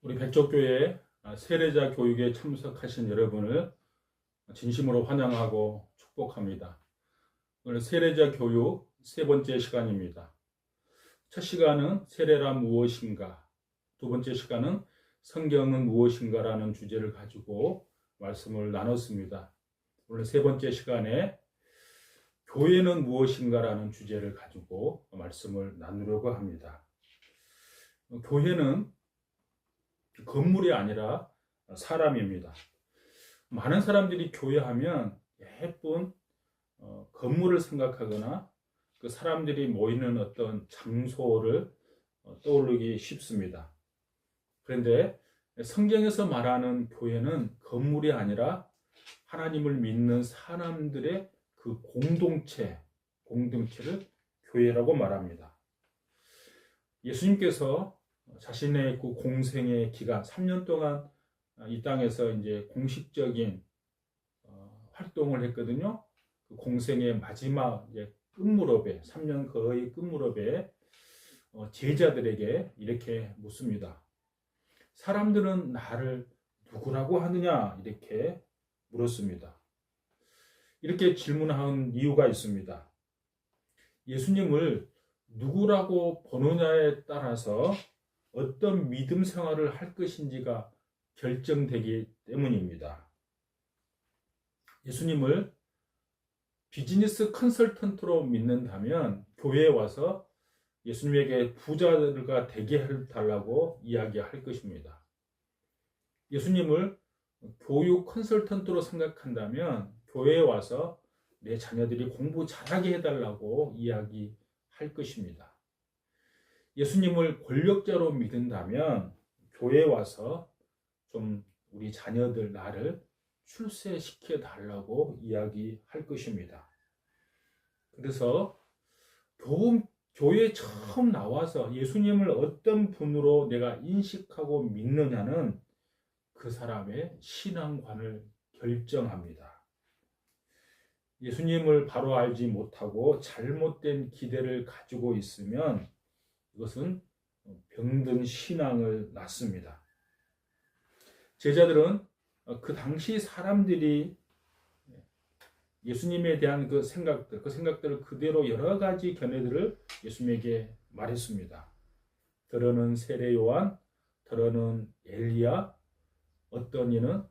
우리 백족교회 세례자 교육에 참석하신 여러분을 진심으로 환영하고 축복합니다. 오늘 세례자 교육 세 번째 시간입니다. 첫 시간은 세례란 무엇인가, 두 번째 시간은 성경은 무엇인가라는 주제를 가지고 말씀을 나눴습니다. 오늘 세 번째 시간에 교회는 무엇인가라는 주제를 가지고 말씀을 나누려고 합니다. 교회는 건물이 아니라 사람입니다. 많은 사람들이 교회하면 예쁜 건물을 생각하거나 그 사람들이 모이는 어떤 장소를 떠올리기 쉽습니다. 그런데 성경에서 말하는 교회는 건물이 아니라 하나님을 믿는 사람들의 그 공동체를 교회라고 말합니다. 예수님께서 자신의 그 공생의 기간 3년 동안 이 땅에서 이제 공식적인 활동을 했거든요. 그 공생의 마지막 이제 끝무렵에 3년 거의 끝무렵에 제자들에게 이렇게 묻습니다. 사람들은 나를 누구라고 하느냐 이렇게 물었습니다. 이렇게 질문한 이유가 있습니다. 예수님을 누구라고 보느냐에 따라서 어떤 믿음 생활을 할 것인지가 결정되기 때문입니다. 예수님을 비즈니스 컨설턴트로 믿는다면 교회에 와서 예수님에게 부자가 되게 해달라고 이야기할 것입니다. 예수님을 교육 컨설턴트로 생각한다면 교회에 와서 내 자녀들이 공부 잘하게 해달라고 이야기할 것입니다. 예수님을 권력자로 믿는다면 교회에 와서 좀 우리 자녀들 나를 출세시켜 달라고 이야기할 것입니다. 그래서 교회에 처음 나와서 예수님을 어떤 분으로 내가 인식하고 믿느냐는 그 사람의 신앙관을 결정합니다. 예수님을 바로 알지 못하고 잘못된 기대를 가지고 있으면 이것은 병든 신앙을 낳습니다. 제자들은 그 당시 사람들이 예수님에 대한 그 생각들을 그대로 여러 가지 견해들을 예수님에게 말했습니다. 더러는 세례 요한, 더러는 엘리야, 어떤 이는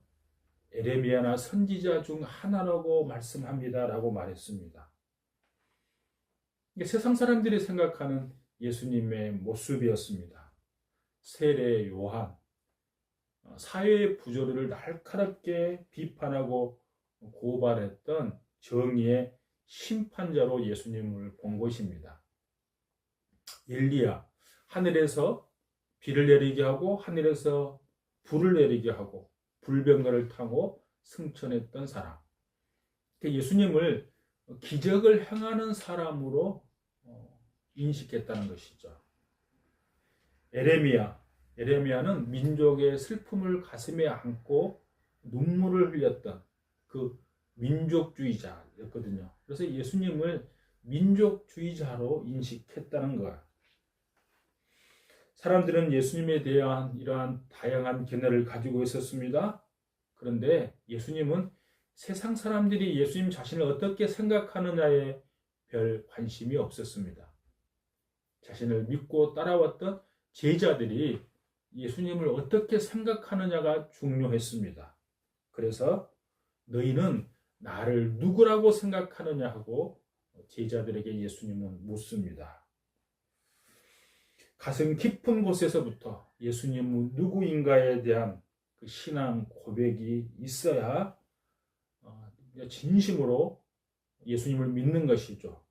에레미야나 선지자 중 하나라고 말씀합니다라고 말했습니다. 세상 사람들이 생각하는 예수님의 모습이었습니다. 세례 요한, 사회의 부조리를 날카롭게 비판하고 고발했던 정의의 심판자로 예수님을 본 것입니다. 엘리야, 하늘에서 비를 내리게 하고 하늘에서 불을 내리게 하고 불병거를 타고 승천했던 사람. 예수님을 기적을 행하는 사람으로 인식했다는 것이죠. 에레미야는 민족의 슬픔을 가슴에 안고 눈물을 흘렸던 그 민족주의자였거든요. 그래서 예수님을 민족주의자로 인식했다는 거예요. 사람들은 예수님에 대한 이러한 다양한 견해를 가지고 있었습니다. 그런데 예수님은 세상 사람들이 예수님 자신을 어떻게 생각하느냐에 별 관심이 없었습니다. 자신을 믿고 따라왔던 제자들이 예수님을 어떻게 생각하느냐가 중요했습니다. 그래서 너희는 나를 누구라고 생각하느냐 하고 제자들에게 예수님은 묻습니다. 가슴 깊은 곳에서부터 예수님은 누구인가에 대한 그 신앙 고백이 있어야 진심으로 예수님을 믿는 것이죠.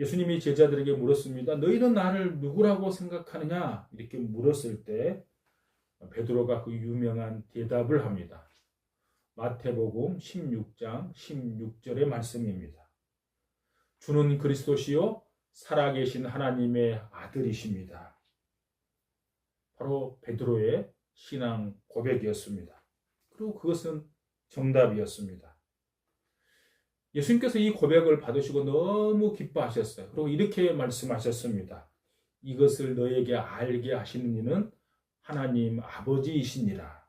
예수님이 제자들에게 물었습니다. 너희는 나를 누구라고 생각하느냐? 이렇게 물었을 때 베드로가 그 유명한 대답을 합니다. 마태복음 16장 16절의 말씀입니다. 주는 그리스도시요 살아계신 하나님의 아들이십니다. 바로 베드로의 신앙 고백이었습니다. 그리고 그것은 정답이었습니다. 예수님께서 이 고백을 받으시고 너무 기뻐하셨어요. 그리고 이렇게 말씀하셨습니다. 이것을 너에게 알게 하시는 이는 하나님 아버지이시니라.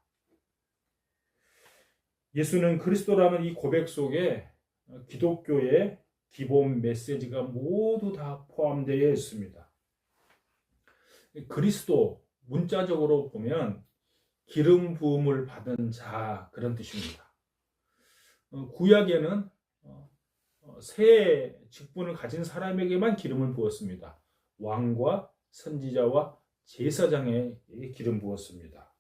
예수는 그리스도라는 이 고백 속에 기독교의 기본 메시지가 모두 다 포함되어 있습니다. 그리스도 문자적으로 보면 기름 부음을 받은 자 그런 뜻입니다. 구약에는 새 직분을 가진 사람에게만 기름을 부었습니다. 왕과 선지자와 제사장에게 기름 부었습니다.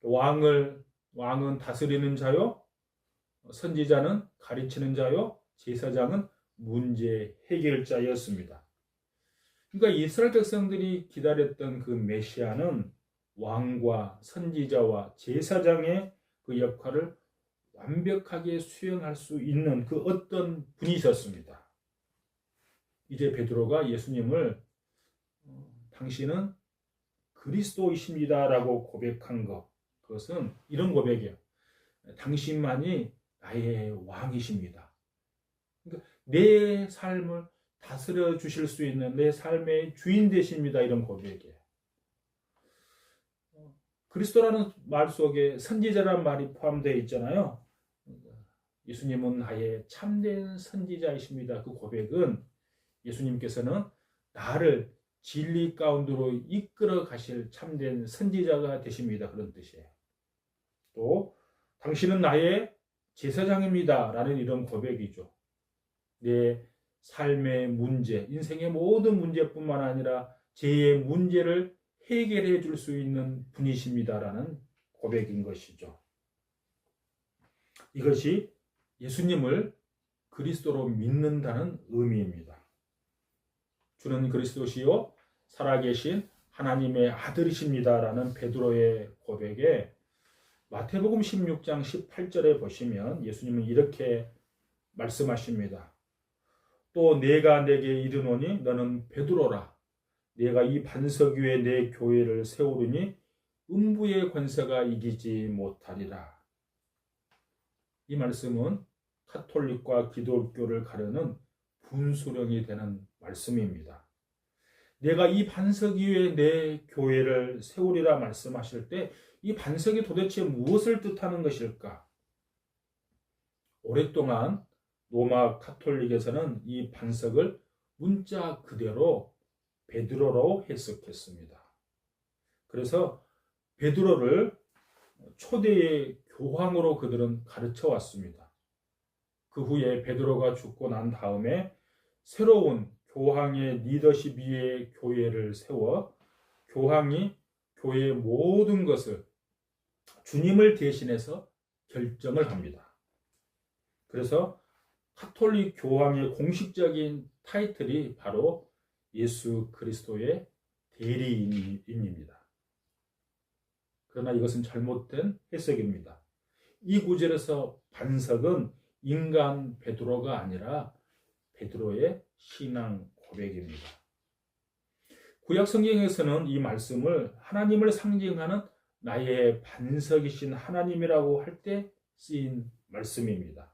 왕은 다스리는 자요, 선지자는 가르치는 자요, 제사장은 문제 해결자였습니다. 그러니까 이스라엘 백성들이 기다렸던 그 메시아는 왕과 선지자와 제사장의 그 역할을 완벽하게 수행할 수 있는 그 어떤 분이셨습니다. 이제 베드로가 예수님을 당신은 그리스도이십니다라고 고백한 것, 그것은 이런 고백이에요. 당신만이 나의 왕이십니다. 그러니까 내 삶을 다스려 주실 수 있는 내 삶의 주인 되십니다. 이런 고백이에요. 그리스도라는 말 속에 선지자라는 말이 포함되어 있잖아요. 예수님은 나의 참된 선지자이십니다. 그 고백은 예수님께서는 나를 진리 가운데로 이끌어 가실 참된 선지자가 되십니다. 그런 뜻이에요. 또 당신은 나의 제사장입니다. 라는 이런 고백이죠. 내 삶의 문제, 인생의 모든 문제뿐만 아니라 제 문제를 해결해 줄 수 있는 분이십니다라는 고백인 것이죠. 이것이 예수님을 그리스도로 믿는다는 의미입니다. 주는 그리스도시요 살아계신 하나님의 아들이십니다라는 베드로의 고백에 마태복음 16장 18절에 보시면 예수님은 이렇게 말씀하십니다. 또 내가 내게 이르노니 너는 베드로라. 내가 이 반석 위에 내 교회를 세우리니 음부의 권세가 이기지 못하리라. 이 말씀은 카톨릭과 기독교를 가르는 분수령이 되는 말씀입니다. 내가 이 반석 위에 내 교회를 세우리라 말씀하실 때 이 반석이 도대체 무엇을 뜻하는 것일까? 오랫동안 로마 카톨릭에서는 이 반석을 문자 그대로 베드로로 해석했습니다. 그래서 베드로를 초대의 교황으로 그들은 가르쳐 왔습니다. 그 후에 베드로가 죽고 난 다음에 새로운 교황의 리더십 위에 교회를 세워 교황이 교회의 모든 것을 주님을 대신해서 결정을 합니다. 그래서 카톨릭 교황의 공식적인 타이틀이 바로 예수 그리스도의 대리인입니다. 그러나 이것은 잘못된 해석입니다. 이 구절에서 반석은 인간 베드로가 아니라 베드로의 신앙 고백입니다. 구약 성경에서는 이 말씀을 하나님을 상징하는 나의 반석이신 하나님이라고 할 때 쓰인 말씀입니다.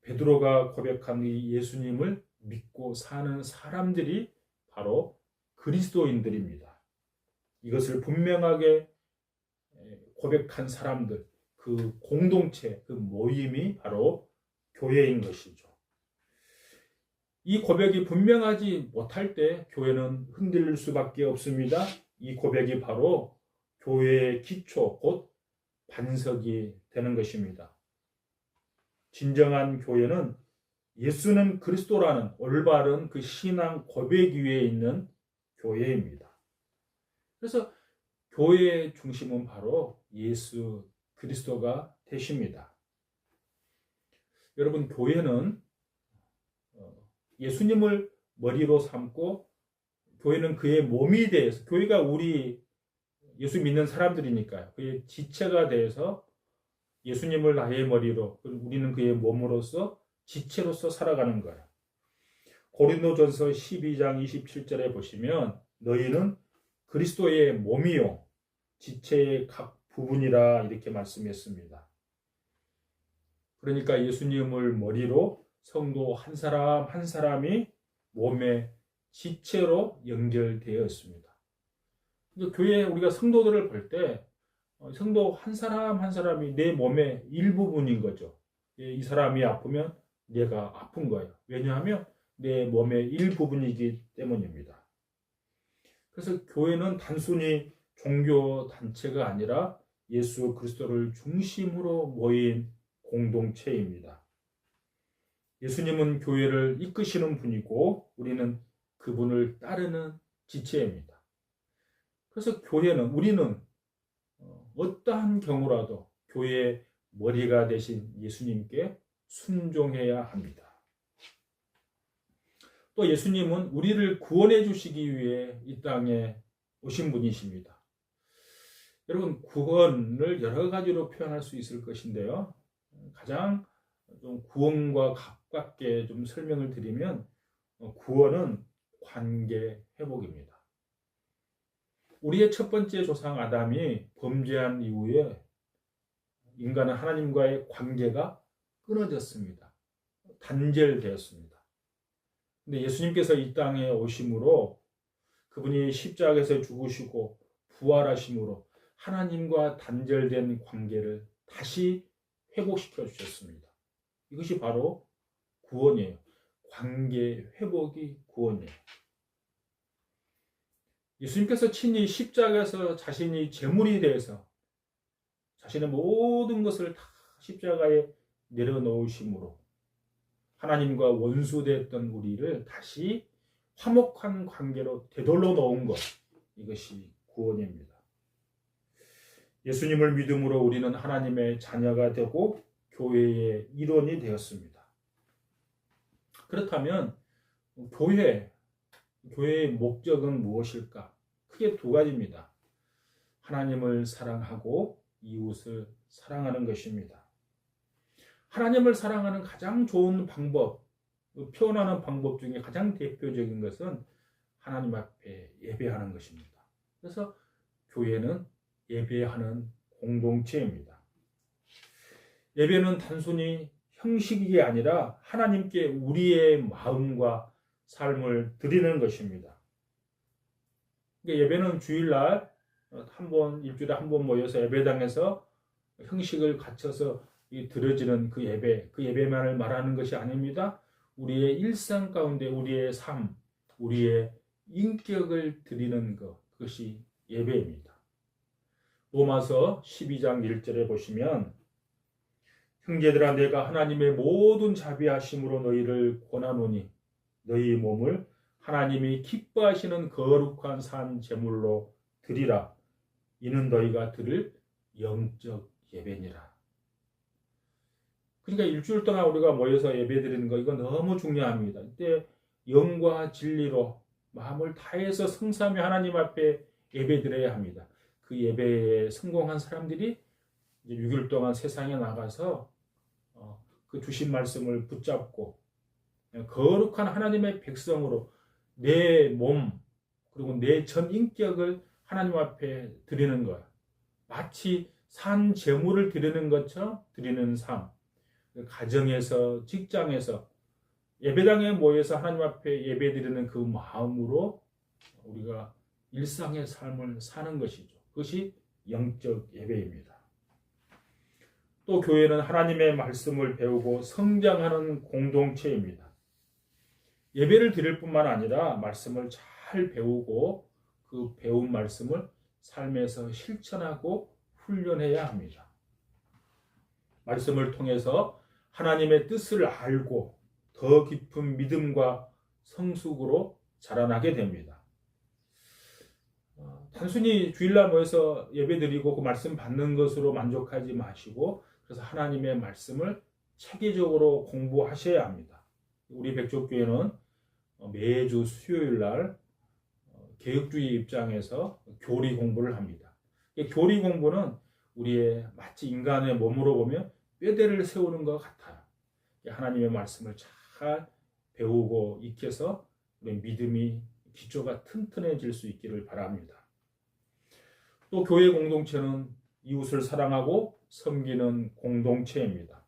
베드로가 고백한 이 예수님을 믿고 사는 사람들이 바로 그리스도인들입니다. 이것을 분명하게 고백한 사람들, 그 공동체, 그 모임이 바로 교회인 것이죠. 이 고백이 분명하지 못할 때 교회는 흔들릴 수밖에 없습니다. 이 고백이 바로 교회의 기초, 곧 반석이 되는 것입니다. 진정한 교회는 예수는 그리스도라는 올바른 그 신앙 고백 위에 있는 교회입니다. 그래서 교회의 중심은 바로 예수 그리스도가 되십니다. 여러분, 교회는 예수님을 머리로 삼고 교회는 그의 몸이 되어서, 교회가 우리 예수 믿는 사람들이니까요. 그의 지체가 되어서 예수님을 나의 머리로, 우리는 그의 몸으로서 지체로서 살아가는 거예요. 고린도전서 12장 27절에 보시면 너희는 그리스도의 몸이요 지체의 각 부분이라 이렇게 말씀했습니다. 그러니까 예수님을 머리로 성도 한 사람 한 사람이 몸의 지체로 연결되어 있습니다. 교회 우리가 성도들을 볼 때 성도 한 사람 한 사람이 내 몸의 일부분인 거죠. 이 사람이 아프면 내가 아픈 거예요. 왜냐하면 내 몸의 일부분이기 때문입니다. 그래서 교회는 단순히 종교 단체가 아니라 예수 그리스도를 중심으로 모인 공동체입니다. 예수님은 교회를 이끄시는 분이고 우리는 그분을 따르는 지체입니다. 그래서 우리는 어떠한 경우라도 교회의 머리가 되신 예수님께 순종해야 합니다. 또 예수님은 우리를 구원해 주시기 위해 이 땅에 오신 분이십니다. 여러분, 구원을 여러 가지로 표현할 수 있을 것인데요. 가장 좀 구원과 가깝게 좀 설명을 드리면 구원은 관계 회복입니다. 우리의 첫 번째 조상 아담이 범죄한 이후에 인간은 하나님과의 관계가 끊어졌습니다. 단절되었습니다. 근데 예수님께서 이 땅에 오심으로 그분이 십자가에서 죽으시고 부활하심으로 하나님과 단절된 관계를 다시 회복시켜 주셨습니다. 이것이 바로 구원이에요. 관계 회복이 구원이에요. 예수님께서 친히 십자가에서 자신이 제물이 되어서 자신의 모든 것을 다 십자가에 내려놓으심으로 하나님과 원수됐던 우리를 다시 화목한 관계로 되돌려 놓은 것, 이것이 구원입니다. 예수님을 믿음으로 우리는 하나님의 자녀가 되고 교회의 일원이 되었습니다. 그렇다면 교회의 목적은 무엇일까? 크게 두 가지입니다. 하나님을 사랑하고 이웃을 사랑하는 것입니다. 하나님을 사랑하는 가장 좋은 방법, 표현하는 방법 중에 가장 대표적인 것은 하나님 앞에 예배하는 것입니다. 그래서 교회는 예배하는 공동체입니다. 예배는 단순히 형식이 아니라 하나님께 우리의 마음과 삶을 드리는 것입니다. 예배는 주일날 일주일에 한 번 모여서 예배당에서 형식을 갖춰서 드려지는 그 예배만을 말하는 것이 아닙니다. 우리의 일상 가운데 우리의 삶, 우리의 인격을 드리는 것, 그것이 예배입니다. 로마서 12장 1절에 보시면 형제들아 내가 하나님의 모든 자비하심으로 너희를 권하노니 너희 몸을 하나님이 기뻐하시는 거룩한 산 제물로 드리라. 이는 너희가 드릴 영적 예배니라. 그러니까 일주일 동안 우리가 모여서 예배 드리는 거 이거 너무 중요합니다. 이때 영과 진리로 마음을 다해서 성삼위 하나님 앞에 예배 드려야 합니다. 그 예배에 성공한 사람들이 이제 6일 동안 세상에 나가서 그 주신 말씀을 붙잡고 거룩한 하나님의 백성으로 내 몸 그리고 내 전 인격을 하나님 앞에 드리는 거야. 마치 산 제물을 드리는 것처럼 드리는 삶. 가정에서 직장에서 예배당에 모여서 하나님 앞에 예배드리는 그 마음으로 우리가 일상의 삶을 사는 것이죠. 그것이 영적 예배입니다. 또 교회는 하나님의 말씀을 배우고 성장하는 공동체입니다. 예배를 드릴 뿐만 아니라 말씀을 잘 배우고 그 배운 말씀을 삶에서 실천하고 훈련해야 합니다. 말씀을 통해서 하나님의 뜻을 알고 더 깊은 믿음과 성숙으로 자라나게 됩니다. 단순히 주일날 모여서 예배드리고 그 말씀 받는 것으로 만족하지 마시고 그래서 하나님의 말씀을 체계적으로 공부하셔야 합니다. 우리 백족교회는 매주 수요일날 개혁주의 입장에서 교리 공부를 합니다. 교리 공부는 우리의 마치 인간의 몸으로 보면 뼈대를 세우는 것 같아요. 하나님의 말씀을 잘 배우고 익혀서 우리 믿음이 기초가 튼튼해질 수 있기를 바랍니다. 또 교회 공동체는 이웃을 사랑하고 섬기는 공동체입니다.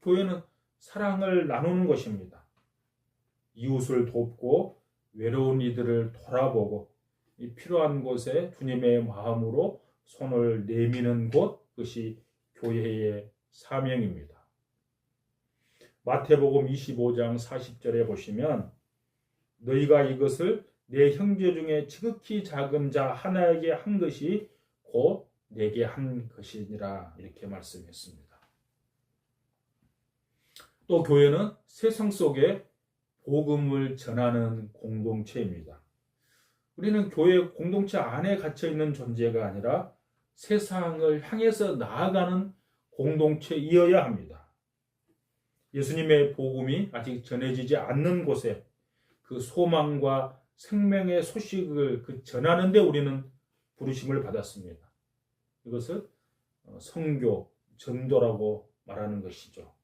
교회는 사랑을 나누는 것입니다. 이웃을 돕고 외로운 이들을 돌아보고 이 필요한 곳에 주님의 마음으로 손을 내미는 곳, 그것이 교회의 사명입니다. 마태복음 25장 40절에 보시면 너희가 이것을 내 형제 중에 지극히 작은 자 하나에게 한 것이 곧 내게 한 것이니라 이렇게 말씀했습니다. 또 교회는 세상 속에 복음을 전하는 공동체입니다. 우리는 교회 공동체 안에 갇혀 있는 존재가 아니라 세상을 향해서 나아가는 공동체이어야 합니다. 예수님의 복음이 아직 전해지지 않는 곳에 그 소망과 생명의 소식을 전하는 데 우리는 부르심을 받았습니다. 이것을 선교, 전도라고 말하는 것이죠.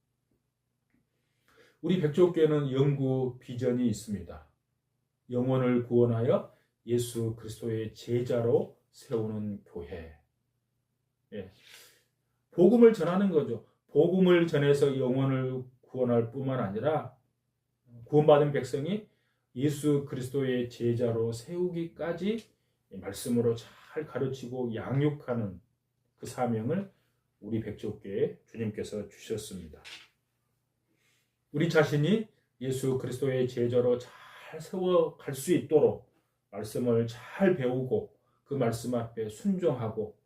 우리 백조교회는 영구 비전이 있습니다. 영혼을 구원하여 예수 그리스도의 제자로 세우는 교회. 예. 복음을 전하는 거죠. 복음을 전해서 영혼을 구원할 뿐만 아니라 구원받은 백성이 예수 그리스도의 제자로 세우기까지 말씀으로 잘 가르치고 양육하는 그 사명을 우리 백조교회에 주님께서 주셨습니다. 우리 자신이 예수 그리스도의 제자로 잘 세워갈 수 있도록 말씀을 잘 배우고 그 말씀 앞에 순종하고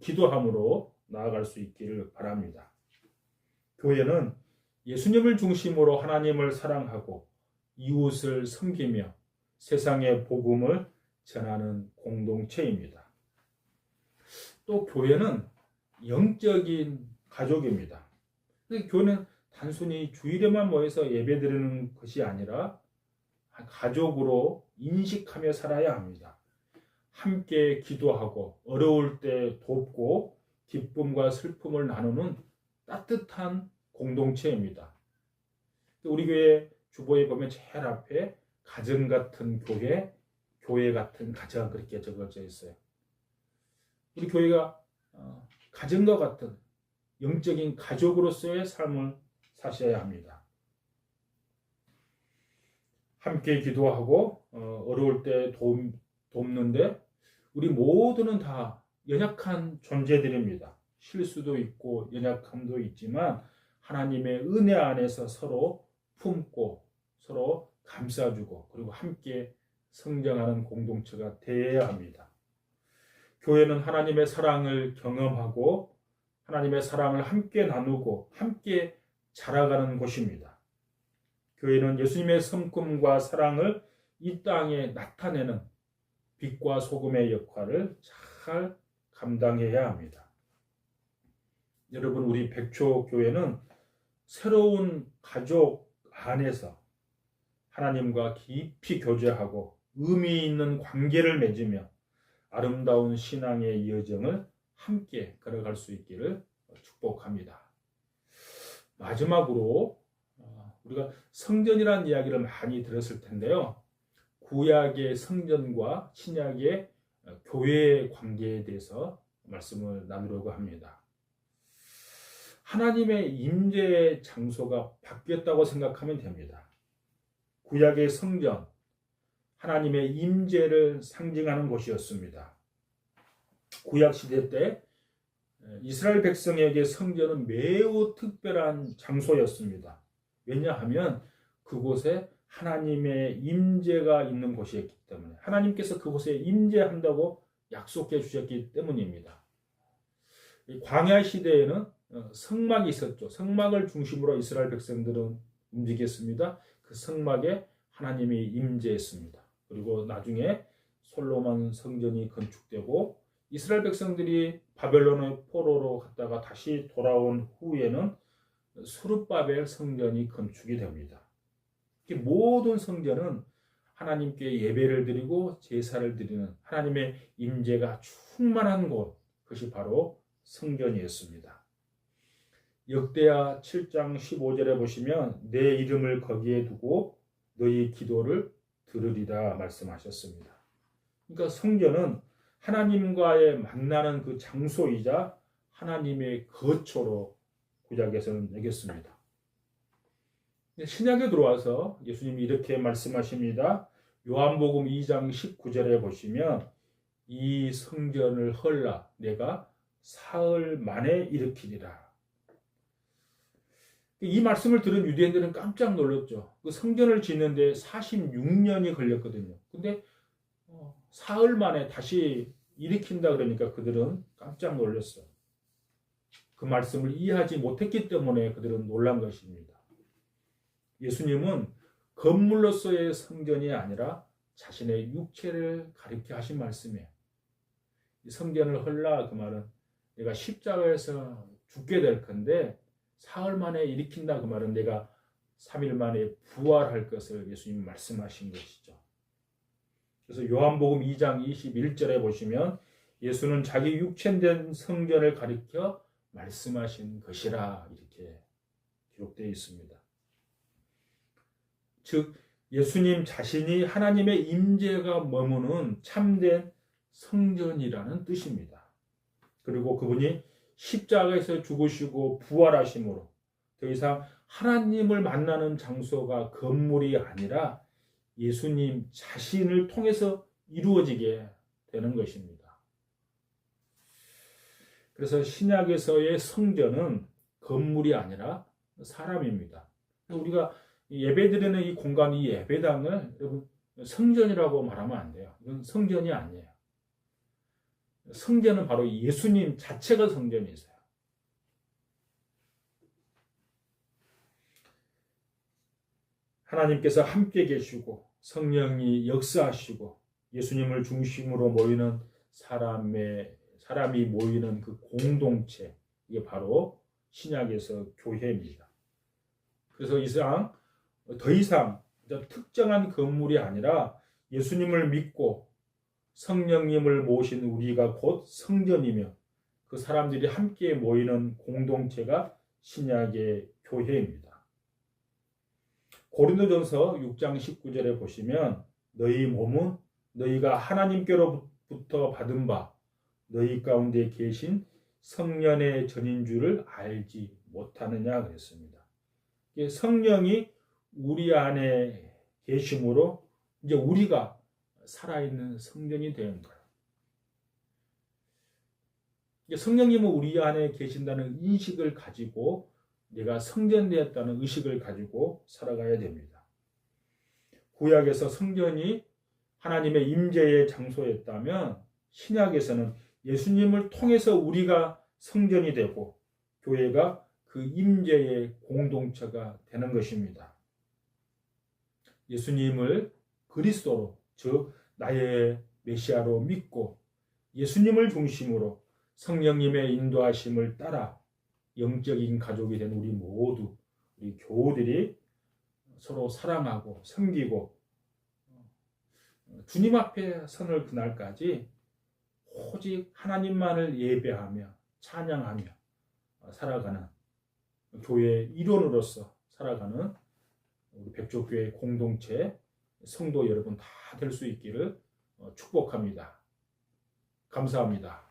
기도함으로 나아갈 수 있기를 바랍니다. 교회는 예수님을 중심으로 하나님을 사랑하고 이웃을 섬기며 세상의 복음을 전하는 공동체입니다. 또 교회는 영적인 가족입니다. 교회는 단순히 주일에만 모여서 예배드리는 것이 아니라 가족으로 인식하며 살아야 합니다. 함께 기도하고 어려울 때 돕고 기쁨과 슬픔을 나누는 따뜻한 공동체입니다. 우리 교회 주보에 보면 제일 앞에 가정 같은 교회, 교회 같은 가정 그렇게 적어져 있어요. 우리 교회가 가정과 같은 영적인 가족으로서의 삶을 사셔야 합니다. 함께 기도하고 어려울 때 돕는데 우리 모두는 다 연약한 존재들입니다. 실수도 있고 연약함도 있지만 하나님의 은혜 안에서 서로 품고 서로 감싸주고 그리고 함께 성장하는 공동체가 되어야 합니다. 교회는 하나님의 사랑을 경험하고 하나님의 사랑을 함께 나누고 함께 자라가는 곳입니다. 교회는 예수님의 성품과 사랑을 이 땅에 나타내는 빛과 소금의 역할을 잘 감당해야 합니다. 여러분, 우리 백초교회는 새로운 가족 안에서 하나님과 깊이 교제하고 의미 있는 관계를 맺으며 아름다운 신앙의 여정을 함께 걸어갈 수 있기를 축복합니다. 마지막으로 우리가 성전이라는 이야기를 많이 들었을 텐데요. 구약의 성전과 신약의 교회의 관계에 대해서 말씀을 나누려고 합니다. 하나님의 임재의 장소가 바뀌었다고 생각하면 됩니다. 구약의 성전, 하나님의 임재를 상징하는 곳이었습니다. 구약 시대 때 이스라엘 백성에게 성전은 매우 특별한 장소였습니다. 왜냐하면 그곳에 하나님의 임재가 있는 곳이었기 때문에 하나님께서 그곳에 임재한다고 약속해 주셨기 때문입니다. 광야 시대에는 성막이 있었죠. 성막을 중심으로 이스라엘 백성들은 움직였습니다. 그 성막에 하나님이 임재했습니다. 그리고 나중에 솔로몬 성전이 건축되고 이스라엘 백성들이 바벨론의 포로로 갔다가 다시 돌아온 후에는 스룹바벨 성전이 건축이 됩니다. 모든 성전은 하나님께 예배를 드리고 제사를 드리는 하나님의 임재가 충만한 곳, 그것이 바로 성전이었습니다. 역대하 7장 15절에 보시면 내 이름을 거기에 두고 너희 기도를 들으리라 말씀하셨습니다. 그러니까 성전은 하나님과의 만나는 그 장소이자 하나님의 거처로 구약에서는 여겼습니다. 신약에 들어와서 예수님이 이렇게 말씀하십니다. 요한복음 2장 19절에 보시면 이 성전을 헐라 내가 사흘 만에 일으키리라. 이 말씀을 들은 유대인들은 깜짝 놀랐죠. 그 성전을 짓는데 46년이 걸렸거든요. 근데 사흘 만에 다시 일으킨다 그러니까 그들은 깜짝 놀랐어요. 그 말씀을 이해하지 못했기 때문에 그들은 놀란 것입니다. 예수님은 건물로서의 성전이 아니라 자신의 육체를 가리켜 하신 말씀이에요. 이 성전을 헐라 그 말은 내가 십자가에서 죽게 될 건데 사흘 만에 일으킨다 그 말은 내가 3일 만에 부활할 것을 예수님 말씀하신 것이죠. 그래서 요한복음 2장 21절에 보시면 예수는 자기 육체된 성전을 가리켜 말씀하신 것이라 이렇게 기록되어 있습니다. 즉 예수님 자신이 하나님의 임재가 머무는 참된 성전이라는 뜻입니다. 그리고 그분이 십자가에서 죽으시고 부활하심으로 더 이상 하나님을 만나는 장소가 건물이 아니라 예수님 자신을 통해서 이루어지게 되는 것입니다. 그래서 신약에서의 성전은 건물이 아니라 사람입니다. 우리가 예배드리는 이 공간, 이 예배당을 여러분 성전이라고 말하면 안 돼요. 이건 성전이 아니에요. 성전은 바로 예수님 자체가 성전이세요. 하나님께서 함께 계시고 성령이 역사하시고 예수님을 중심으로 모이는 사람이 모이는 그 공동체, 이게 바로 신약에서 교회입니다. 그래서 더 이상 특정한 건물이 아니라 예수님을 믿고 성령님을 모신 우리가 곧 성전이며 그 사람들이 함께 모이는 공동체가 신약의 교회입니다. 고린도전서 6장 19절에 보시면 너희 몸은 너희가 하나님께로부터 받은 바 너희 가운데 계신 성령의 전인 줄을 알지 못하느냐 그랬습니다. 성령이 우리 안에 계심으로 이제 우리가 살아있는 성전이 되는 거예요. 성령님은 우리 안에 계신다는 인식을 가지고 내가 성전되었다는 의식을 가지고 살아가야 됩니다. 구약에서 성전이 하나님의 임재의 장소였다면 신약에서는 예수님을 통해서 우리가 성전이 되고 교회가 그 임재의 공동체가 되는 것입니다. 예수님을 그리스도로, 즉 나의 메시아로 믿고 예수님을 중심으로 성령님의 인도하심을 따라 영적인 가족이 된 우리 모두, 우리 교우들이 서로 사랑하고 섬기고 주님 앞에 서는 그날까지 오직 하나님만을 예배하며 찬양하며 살아가는 교회의 일원으로서 살아가는 우리 백조교회 공동체 성도 여러분 다 될 수 있기를 축복합니다. 감사합니다.